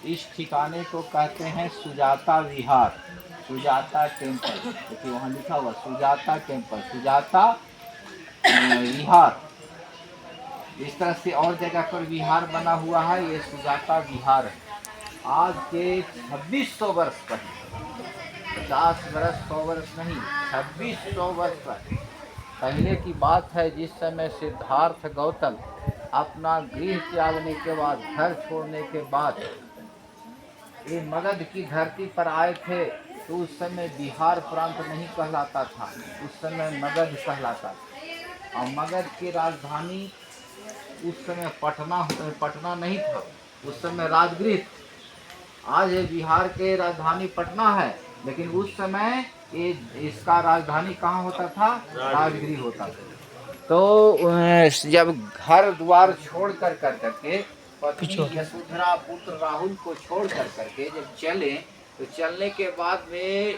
इस ठिकाने को कहते हैं सुजाता विहार, सुजाता टेम्पल। देखिए वहाँ लिखा हुआ सुजाता टेम्पल, सुजाता विहार। इस तरह से और जगह पर विहार बना हुआ है, ये सुजाता विहार है। आज के 2600 वर्ष पहले, 50 वर्ष 100 वर्ष नहीं, 2600 वर्ष पहले की बात है, जिस समय सिद्धार्थ गौतम अपना गृह त्यागने के बाद, घर छोड़ने के बाद ये मगध की धरती पर आए थे, तो उस समय बिहार प्रांत नहीं कहलाता था, उस समय मगध कहलाता था। और मगध की राजधानी उस समय पटना नहीं था, उस समय राजगृह। आज बिहार के राजधानी पटना है, लेकिन उस समय ये इसका राजधानी कहाँ होता था? राजगृह होता था। तो जब घर द्वार छोड़ करके पत्नी यशोधरा पुत्र राहुल को छोड़ करके जब चले, तो चलने के बाद में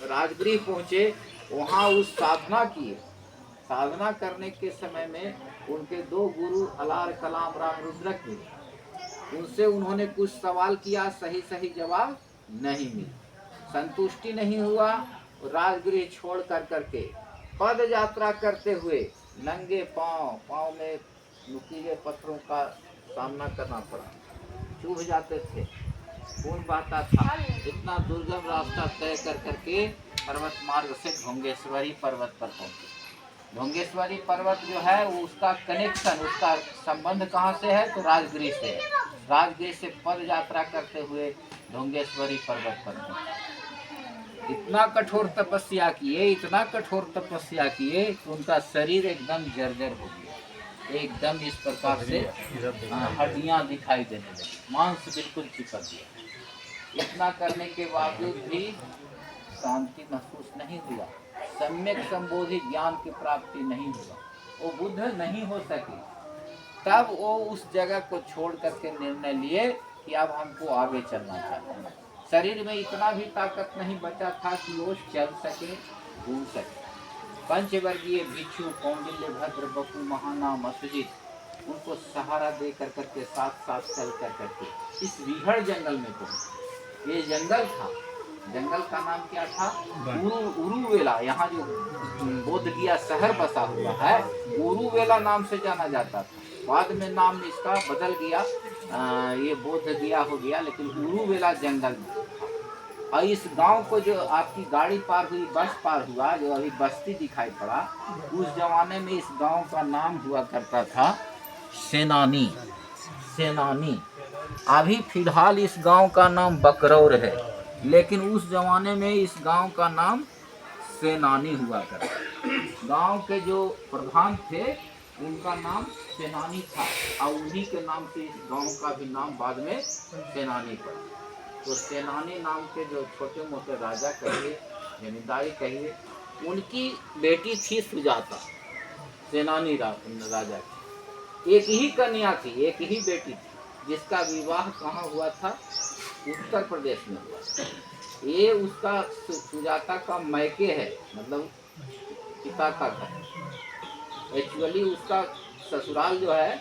राजगृह पहुँचे। वहाँ उस साधना किए। साधना करने के समय में उनके दो गुरु अलार कलाम राम रुद्रक मिले। उनसे उन्होंने कुछ सवाल किया, सही जवाब नहीं मिला, संतुष्टि नहीं हुआ। राजगृह छोड़ करके पद यात्रा करते हुए नंगे पांव में नुकीले पत्थरों का सामना करना पड़ा, चुभ जाते थे, खून बहता था। इतना दुर्गम रास्ता तय करके पर्वत मार्ग से ढोंगेश्वरी पर्वत पर पहुंचे। ढोंगेश्वरी पर्वत जो है वो उसका कनेक्शन, उसका संबंध कहाँ से है? तो राजगृह से है। राजगृह से पद यात्रा करते हुए ढोंगेश्वरी पर्वत पर पहुंचे। इतना कठोर तपस्या किए, इतना कठोर तपस्या किए कि उनका शरीर एकदम जर्जर हो गया, एकदम इस प्रकार से हड्डियां दिखाई देने लगी, मांस बिल्कुल चिपक गया। इतना करने के बावजूद भी शांति महसूस नहीं हुआ, सम्यक संबोधि ज्ञान की प्राप्ति नहीं हुआ, वो बुद्ध नहीं हो सके। तब वो उस जगह को छोड़ करके निर्णय लिए कि अब हमको आगे चलना चाहिए। शरीर में इतना भी ताकत नहीं बचा था कि वो चल सके, घूम सके। पंचवर्गीय भिक्षु कौंडिल्य भद्र बपू महानाम असुजित उनको सहारा दे करके साथ चल करके इस विहड़ जंगल में पहुंचे। ये जंगल था, जंगल का नाम क्या था? उरुवेला। यहाँ जो बोध गया शहर बसा हुआ है, उरुवेला नाम से जाना जाता था। बाद में नाम इसका बदल गया, ये बोध गया हो गया, लेकिन उरुवेला जंगल में। और इस गांव को जो आपकी गाड़ी पार हुई, बस पार हुआ, जो अभी बस्ती दिखाई पड़ा, उस जमाने में इस गांव का नाम हुआ करता था सेनानी। सेनानी। अभी फिलहाल इस गांव का नाम बकरौर है, लेकिन उस जमाने में इस गांव का नाम सेनानी हुआ करता। गांव के जो प्रधान थे उनका नाम सेनानी था, और उन्हीं के नाम से इस गांव का भी नाम बाद में सेनानी पड़ा। तो सेनानी नाम के जो छोटे मोटे राजा कहिए, जमींदारी कहिए, उनकी बेटी थी सुजाता। सेनानी राजा की एक ही कन्या थी, एक ही बेटी थी, जिसका विवाह कहाँ हुआ था? उत्तर प्रदेश में हुआ। ये उसका सुजाता का मैके है, मतलब पिता का घर। एक्चुअली उसका ससुराल जो है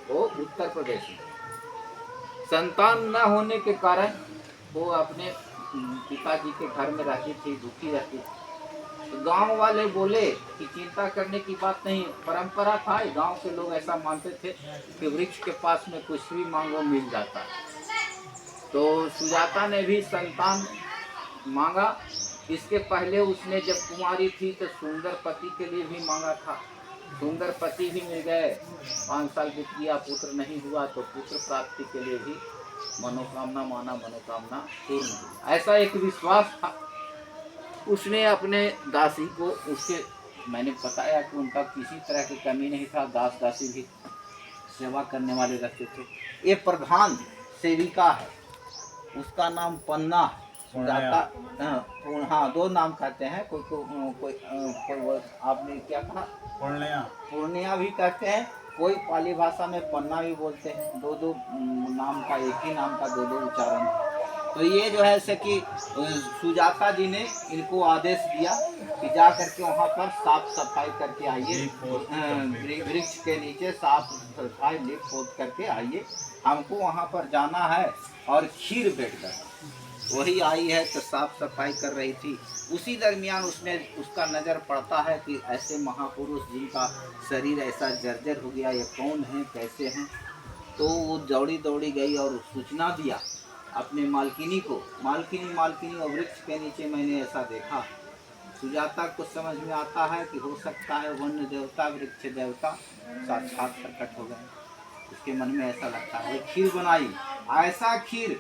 वो उत्तर प्रदेश में। संतान न होने के कारण वो अपने पिताजी के घर में रहती थी, दुखी रहती थी। तो गांव वाले बोले कि चिंता करने की बात नहीं, परंपरा था, गांव के लोग ऐसा मानते थे कि वृक्ष के पास में कुछ भी मांगो मिल जाता है। तो सुजाता ने भी संतान मांगा। इसके पहले उसने जब कुंवारी थी तो सुंदर पति के लिए भी मांगा था, सुंदर पति भी मिल गए। 5 साल बीत गया, पुत्र नहीं हुआ, तो पुत्र प्राप्ति के लिए भी मनोकामना माना, मनोकामना पूर्ण हुई, ऐसा एक विश्वास था। उसने अपने दासी को, उसके मैंने बताया कि उनका किसी तरह की कमी नहीं था, दास दासी भी सेवा करने वाले रहते थे। ये प्रधान सेविका है, उसका नाम पन्ना है। सुजाता, हाँ 2 नाम कहते हैं, कोई आपने क्या कहा? पूर्णिया भी कहते हैं, कोई पाली भाषा में पन्ना भी बोलते हैं। 2 नाम का, एक ही नाम का 2 उच्चारण है। तो ये जो है कि सुजाता जी ने इनको आदेश दिया कि जा करके वहाँ पर साफ सफाई करके आइए, वृक्ष के नीचे साफ सफाई लिप पोत करके आइए, हमको वहाँ पर जाना है और खीर बेचकर वही आई है तो साफ सफाई कर रही थी। उसी दरमियान उसका नज़र पड़ता है कि ऐसे महापुरुष जिनका शरीर ऐसा जर्जर हो गया, ये कौन है, कैसे हैं। तो वो दौड़ी दौड़ी गई और सूचना दिया अपने मालकिनी को, मालकिनी और वृक्ष के नीचे मैंने ऐसा देखा। सुजाता को समझ में आता है कि हो सकता है वन्य देवता वृक्ष देवता साक्षात प्रकट हो गए। उसके मन में ऐसा लगता है। खीर बनाई, ऐसा खीर,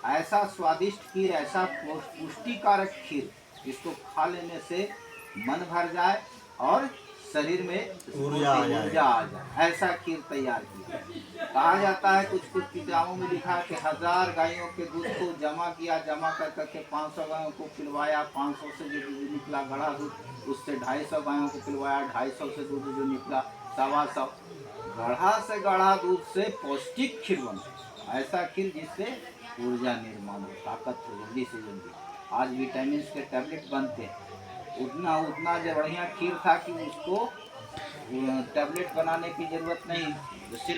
ऐसा स्वादिष्ट खीर, ऐसा पुष्टिकारक खीर जिसको खा लेने से मन भर जाए और शरीर में ऊर्जा आ जाए, ऐसा खीर तैयार किया। कहा जाता है कुछ किताबों में लिखा है कि 1000 गायों के दूध को जमा किया, जमा कर करके 500 गायों को पिलवाया, 500 से जो दूध निकला गढ़ा दूध, उससे 250 गायों को पिलवाया, 250 से दूध जो निकला 125, गढ़ा से गढ़ा दूध से पौष्टिक खीर बना, ऐसा खीर जिससे ऊर्जा निर्माण हो, ताकत हो जल्दी से जल्दी। आज विटामिन के टैबलेट बनते हैं, उतना जो बढ़िया खीर था कि उसको टैबलेट बनाने की ज़रूरत नहीं, सिर्फ